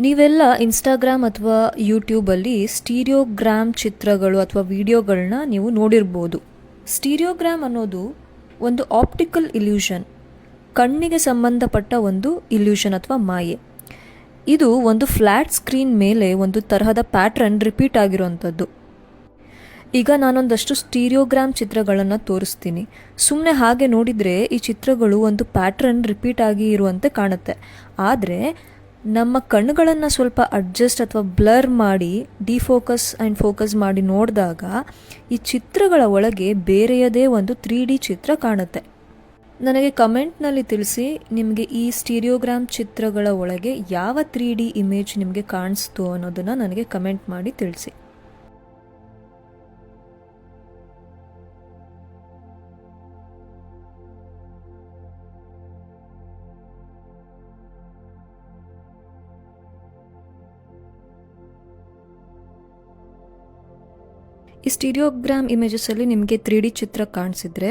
ನೀವೆಲ್ಲ ಇನ್ಸ್ಟಾಗ್ರಾಮ್ ಅಥವಾ ಯೂಟ್ಯೂಬಲ್ಲಿ ಸ್ಟೀರಿಯೋಗ್ರಾಮ್ ಚಿತ್ರಗಳು ಅಥವಾ ವಿಡಿಯೋಗಳನ್ನ ನೀವು ನೋಡಿರ್ಬೋದು. ಸ್ಟೀರಿಯೋಗ್ರಾಮ್ ಅನ್ನೋದು ಒಂದು ಆಪ್ಟಿಕಲ್ ಇಲ್ಯೂಷನ್, ಕಣ್ಣಿಗೆ ಸಂಬಂಧಪಟ್ಟ ಒಂದು ಇಲ್ಯೂಷನ್ ಅಥವಾ ಮಾಯೆ. ಇದು ಒಂದು ಫ್ಲ್ಯಾಟ್ ಸ್ಕ್ರೀನ್ ಮೇಲೆ ಒಂದು ತರಹದ ಪ್ಯಾಟ್ರನ್ ರಿಪೀಟ್ ಆಗಿರುವಂಥದ್ದು. ಈಗ ನಾನೊಂದಷ್ಟು ಸ್ಟೀರಿಯೋಗ್ರಾಮ್ ಚಿತ್ರಗಳನ್ನು ತೋರಿಸ್ತೀನಿ. ಸುಮ್ಮನೆ ಹಾಗೆ ನೋಡಿದರೆ ಈ ಚಿತ್ರಗಳು ಒಂದು ಪ್ಯಾಟ್ರನ್ ರಿಪೀಟ್ ಆಗಿ ಇರುವಂತೆ ಕಾಣುತ್ತೆ. ಆದರೆ ನಮ್ಮ ಕಣ್ಣುಗಳನ್ನು ಸ್ವಲ್ಪ ಅಡ್ಜಸ್ಟ್ ಅಥವಾ ಬ್ಲರ್ ಮಾಡಿ ಡಿಫೋಕಸ್ ಆ್ಯಂಡ್ ಫೋಕಸ್ ಮಾಡಿ ನೋಡಿದಾಗ ಈ ಚಿತ್ರಗಳ ಒಳಗೆ ಬೇರೆಯದೇ ಒಂದು 3D ಚಿತ್ರ ಕಾಣುತ್ತೆ. ನನಗೆ ಕಮೆಂಟ್ನಲ್ಲಿ ತಿಳಿಸಿ, ನಿಮಗೆ ಈ ಸ್ಟೀರಿಯೋಗ್ರಾಮ್ ಚಿತ್ರಗಳ ಒಳಗೆ ಯಾವ 3D ಇಮೇಜ್ ನಿಮಗೆ ಕಾಣಿಸ್ತು ಅನ್ನೋದನ್ನು ನನಗೆ ಕಮೆಂಟ್ ಮಾಡಿ ತಿಳಿಸಿ. ಈ ಸ್ಟೀರಿಯೋಗ್ರಾಮ್ ಇಮೇಜಸಲ್ಲಿ ನಿಮಗೆ 3D ಚಿತ್ರ ಕಾಣಿಸಿದ್ರೆ,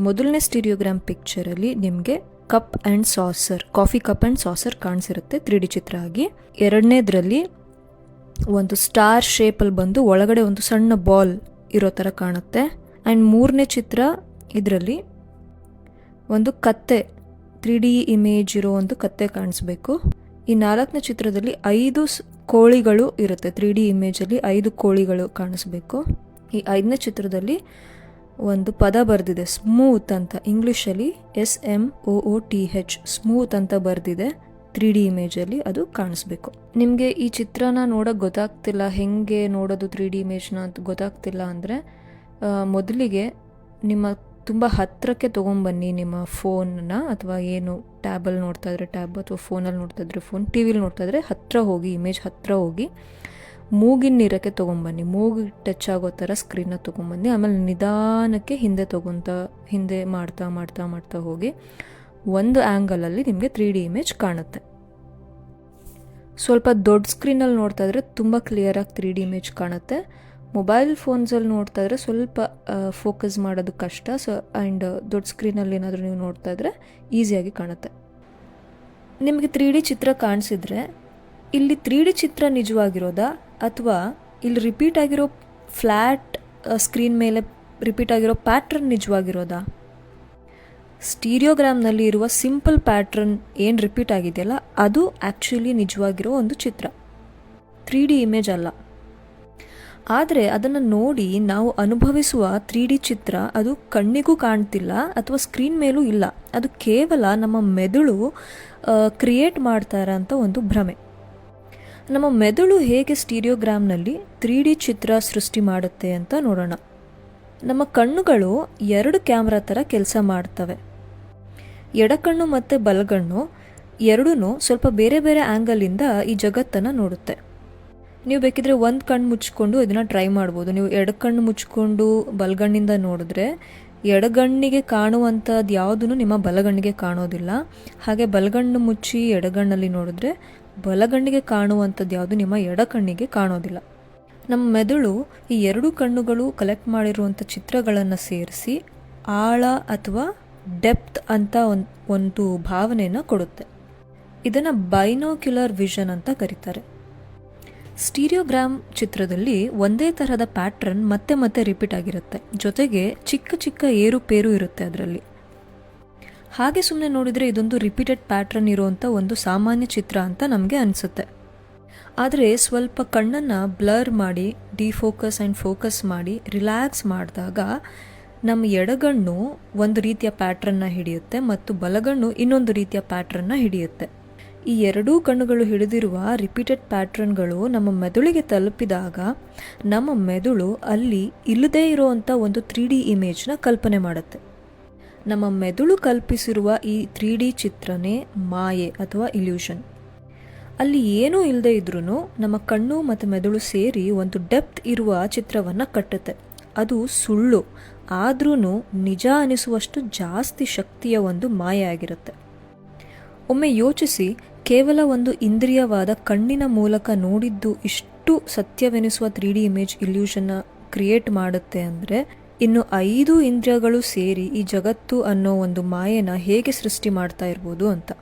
ಮೊದಲನೇ ಸ್ಟೀರಿಯೋಗ್ರಾಮ್ ಪಿಕ್ಚರಲ್ಲಿ ನಿಮಗೆ cup and saucer, coffee cup and saucer ಕಾಣಿಸಿರುತ್ತೆ 3D ಚಿತ್ರ ಆಗಿ. ಎರಡನೇದ್ರಲ್ಲಿ ಒಂದು ಸ್ಟಾರ್ ಶೇಪಲ್ಲಿ ಬಂದು ಒಳಗಡೆ ಒಂದು ಸಣ್ಣ ಬಾಲ್ ಇರೋ ಥರ ಕಾಣುತ್ತೆ. ಆ್ಯಂಡ್ ಮೂರನೇ ಚಿತ್ರ ಇದರಲ್ಲಿ ಒಂದು ಕತ್ತೆ, 3D ಇಮೇಜ್ ಇರೋ ಒಂದು ಕತ್ತೆ ಕಾಣಿಸ್ಬೇಕು. ಈ ನಾಲ್ಕನೇ ಚಿತ್ರದಲ್ಲಿ 5 ಕೋಳಿಗಳು ಇರುತ್ತೆ. 3D ಇಮೇಜಲ್ಲಿ 5 ಕೋಳಿಗಳು ಕಾಣಿಸ್ಬೇಕು. ಈ 5ನೇ ಚಿತ್ರದಲ್ಲಿ ಒಂದು ಪದ ಬರೆದಿದೆ, ಸ್ಮೂತ್ ಅಂತ, ಇಂಗ್ಲೀಷಲ್ಲಿ SMOOTH, ಸ್ಮೂತ್ ಅಂತ ಬರೆದಿದೆ 3D ಇಮೇಜಲ್ಲಿ, ಅದು ಕಾಣಿಸ್ಬೇಕು. ನಿಮಗೆ ಈ ಚಿತ್ರನ ನೋಡೋಕ್ಕೆ ಗೊತ್ತಾಗ್ತಿಲ್ಲ, ಹೆಂಗೆ ನೋಡೋದು 3D ಇಮೇಜ್ನ ಅಂತ ಗೊತ್ತಾಗ್ತಿಲ್ಲ ಅಂದರೆ, ಮೊದಲಿಗೆ ನಿಮ್ಮ ತುಂಬ ಹತ್ತಿರಕ್ಕೆ ತೊಗೊಂಬನ್ನಿ ನಿಮ್ಮ ಫೋನ್ನ, ಅಥವಾ ಏನು ಟ್ಯಾಬಲ್ಲಿ ನೋಡ್ತಾ ಇದ್ರೆ ಟ್ಯಾಬ್, ಅಥವಾ ಫೋನಲ್ಲಿ ನೋಡ್ತಾ ಇದ್ರೆ ಫೋನ್, ಟಿ ವಿಲಿ ನೋಡ್ತಾ ಇದ್ರೆ ಹತ್ತಿರ ಹೋಗಿ, ಇಮೇಜ್ ಹತ್ತಿರ ಹೋಗಿ ಮೂಗಿನ ನೀರಕ್ಕೆ ತೊಗೊಂಬನ್ನಿ. ಮೂಗಿಗೆ ಟಚ್ ಆಗೋ ಥರ ಸ್ಕ್ರೀನ್ನ ತೊಗೊಂಬನ್ನಿ. ಆಮೇಲೆ ನಿಧಾನಕ್ಕೆ ಹಿಂದೆ ಮಾಡ್ತಾ ಮಾಡ್ತಾ ಮಾಡ್ತಾ ಹೋಗಿ ಒಂದು ಆ್ಯಂಗಲಲ್ಲಿ ನಿಮಗೆ 3D ಇಮೇಜ್ ಕಾಣುತ್ತೆ. ಸ್ವಲ್ಪ ದೊಡ್ಡ ಸ್ಕ್ರೀನಲ್ಲಿ ನೋಡ್ತಾ ಇದ್ರೆ ತುಂಬ ಕ್ಲಿಯರಾಗಿ 3D ಇಮೇಜ್ ಕಾಣುತ್ತೆ. ಮೊಬೈಲ್ ಫೋನ್ಸಲ್ಲಿ ನೋಡ್ತಾ ಇದ್ರೆ ಸ್ವಲ್ಪ ಫೋಕಸ್ ಮಾಡೋದು ಕಷ್ಟ. ಆ್ಯಂಡ್ ದೊಡ್ಡ ಸ್ಕ್ರೀನಲ್ಲಿ ಏನಾದರೂ ನೀವು ನೋಡ್ತಾ ಇದ್ರೆ ಈಸಿಯಾಗಿ ಕಾಣುತ್ತೆ. ನಿಮಗೆ 3D ಚಿತ್ರ ಕಾಣಿಸಿದ್ರೆ ಇಲ್ಲಿ 3D ಚಿತ್ರ ನಿಜವಾಗಿರೋದಾ, ಅಥವಾ ಇಲ್ಲಿ ರಿಪೀಟ್ ಆಗಿರೋ ಫ್ಲ್ಯಾಟ್ ಸ್ಕ್ರೀನ್ ಮೇಲೆ ರಿಪೀಟ್ ಆಗಿರೋ ಪ್ಯಾಟ್ರನ್ ನಿಜವಾಗಿರೋದಾ? ಸ್ಟೀರಿಯೋಗ್ರಾಮ್ನಲ್ಲಿ ಇರುವ ಸಿಂಪಲ್ ಪ್ಯಾಟ್ರನ್ ಏನು ರಿಪೀಟ್ ಆಗಿದೆಯಲ್ಲ, ಅದು ಆ್ಯಕ್ಚುಲಿ ನಿಜವಾಗಿರೋ ಒಂದು ಚಿತ್ರ, 3D ಇಮೇಜ್ ಅಲ್ಲ. ಆದರೆ ಅದನ್ನು ನೋಡಿ ನಾವು ಅನುಭವಿಸುವ 3D ಚಿತ್ರ ಅದು ಕಣ್ಣಿಗೂ ಕಾಣ್ತಿಲ್ಲ ಅಥವಾ ಸ್ಕ್ರೀನ್ ಮೇಲೂ ಇಲ್ಲ. ಅದು ಕೇವಲ ನಮ್ಮ ಮೆದುಳು ಕ್ರಿಯೇಟ್ ಮಾಡ್ತಾ ಇರೋಂಥ ಒಂದು ಭ್ರಮೆ. ನಮ್ಮ ಮೆದುಳು ಹೇಗೆ ಸ್ಟೀರಿಯೋಗ್ರಾಮ್ನಲ್ಲಿ 3D ಚಿತ್ರ ಸೃಷ್ಟಿ ಮಾಡುತ್ತೆ ಅಂತ ನೋಡೋಣ. ನಮ್ಮ ಕಣ್ಣುಗಳು 2 ಕ್ಯಾಮ್ರಾ ಥರ ಕೆಲಸ ಮಾಡ್ತವೆ. ಎಡಕಣ್ಣು ಮತ್ತು ಬಲಗಣ್ಣು ಎರಡೂ ಸ್ವಲ್ಪ ಬೇರೆ ಬೇರೆ ಆ್ಯಂಗಲಿಂದ ಈ ಜಗತ್ತನ್ನು ನೋಡುತ್ತೆ. ನೀವು ಬೇಕಿದ್ರೆ ಒಂದು ಕಣ್ಣು ಮುಚ್ಕೊಂಡು ಇದನ್ನು ಟ್ರೈ ಮಾಡ್ಬೋದು. ನೀವು ಎಡಕಣ್ಣು ಮುಚ್ಕೊಂಡು ಬಲಗಣ್ಣಿಂದ ನೋಡಿದ್ರೆ ಎಡಗಣ್ಣಿಗೆ ಕಾಣುವಂಥದ್ದು ಯಾವುದೂ ನಿಮ್ಮ ಬಲಗಣ್ಣಿಗೆ ಕಾಣೋದಿಲ್ಲ. ಹಾಗೆ ಬಲಗಣ್ಣು ಮುಚ್ಚಿ ಎಡಗಣ್ಣಲ್ಲಿ ನೋಡಿದ್ರೆ ಬಲಗಣ್ಣಿಗೆ ಕಾಣುವಂಥದ್ದು ಯಾವುದು ನಿಮ್ಮ ಎಡಕಣ್ಣಿಗೆ ಕಾಣೋದಿಲ್ಲ. ನಮ್ಮ ಮೆದುಳು ಈ 2 ಕಣ್ಣುಗಳು ಕಲೆಕ್ಟ್ ಮಾಡಿರುವಂಥ ಚಿತ್ರಗಳನ್ನು ಸೇರಿಸಿ ಆಳ ಅಥವಾ ಡೆಪ್ತ್ ಅಂತ ಒಂದು ಭಾವನೆಯನ್ನು ಕೊಡುತ್ತೆ. ಇದನ್ನು ಬೈನೋಕ್ಯುಲರ್ ವಿಷನ್ ಅಂತ ಕರೀತಾರೆ. ಸ್ಟೀರಿಯೋಗ್ರಾಮ್ ಚಿತ್ರದಲ್ಲಿ ಒಂದೇ ತರಹದ ಪ್ಯಾಟ್ರನ್ ಮತ್ತೆ ಮತ್ತೆ ರಿಪೀಟ್ ಆಗಿರುತ್ತೆ, ಜೊತೆಗೆ ಚಿಕ್ಕ ಚಿಕ್ಕ ಏರುಪೇರು ಇರುತ್ತೆ ಅದರಲ್ಲಿ. ಹಾಗೆ ಸುಮ್ಮನೆ ನೋಡಿದರೆ ಇದೊಂದು ರಿಪೀಟೆಡ್ ಪ್ಯಾಟ್ರನ್ ಇರುವಂಥ ಒಂದು ಸಾಮಾನ್ಯ ಚಿತ್ರ ಅಂತ ನಮಗೆ ಅನಿಸುತ್ತೆ. ಆದರೆ ಸ್ವಲ್ಪ ಕಣ್ಣನ್ನು ಬ್ಲರ್ ಮಾಡಿ ಡಿಫೋಕಸ್ ಆ್ಯಂಡ್ ಫೋಕಸ್ ಮಾಡಿ ರಿಲ್ಯಾಕ್ಸ್ ಮಾಡಿದಾಗ ನಮ್ಮ ಎಡಗಣ್ಣು ಒಂದು ರೀತಿಯ ಪ್ಯಾಟ್ರನ್ನ ಹಿಡಿಯುತ್ತೆ ಮತ್ತು ಬಲಗಣ್ಣು ಇನ್ನೊಂದು ರೀತಿಯ ಪ್ಯಾಟ್ರನ್ನ ಹಿಡಿಯುತ್ತೆ. ಈ 2 ಕಣ್ಣುಗಳು ಹಿಡಿದಿರುವ ರಿಪೀಟೆಡ್ ಪ್ಯಾಟ್ರನ್ಗಳು ನಮ್ಮ ಮೆದುಳಿಗೆ ತಲುಪಿದಾಗ ನಮ್ಮ ಮೆದುಳು ಅಲ್ಲಿ ಇಲ್ಲದೇ ಇರೋವಂಥ ಒಂದು 3D ಇಮೇಜ್ನ ಕಲ್ಪನೆ ಮಾಡುತ್ತೆ. ನಮ್ಮ ಮೆದುಳು ಕಲ್ಪಿಸಿರುವ ಈ 3D ಚಿತ್ರನೇ ಮಾಯೆ ಅಥವಾ ಇಲ್ಯೂಷನ್. ಅಲ್ಲಿ ಏನೂ ಇಲ್ಲದೆ ಇದ್ರೂ ನಮ್ಮ ಕಣ್ಣು ಮತ್ತು ಮೆದುಳು ಸೇರಿ ಒಂದು ಡೆಪ್ತ್ ಇರುವ ಚಿತ್ರವನ್ನು ಕಟ್ಟುತ್ತೆ. ಅದು ಸುಳ್ಳು, ಆದ್ರೂ ನಿಜ ಅನಿಸುವಷ್ಟು ಜಾಸ್ತಿ ಶಕ್ತಿಯ ಒಂದು ಮಾಯೆ ಆಗಿರುತ್ತೆ. ಒಮ್ಮೆ ಯೋಚಿಸಿ, ಕೇವಲ ಒಂದು ಇಂದ್ರಿಯವಾದ ಕಣ್ಣಿನ ಮೂಲಕ ನೋಡಿದ್ದು ಇಷ್ಟು ಸತ್ಯವೆನಿಸುವ 3D ಇಮೇಜ್ ಇಲ್ಯೂಷನ್ನ ಕ್ರಿಯೇಟ್ ಮಾಡುತ್ತೆ ಅಂದರೆ, ಇನ್ನು 5 ಇಂದ್ರಿಯಗಳು ಸೇರಿ ಈ ಜಗತ್ತು ಅನ್ನೋ ಒಂದು ಮಾಯೆನ ಹೇಗೆ ಸೃಷ್ಟಿ ಮಾಡ್ತಾ ಇರ್ಬೋದು ಅಂತ.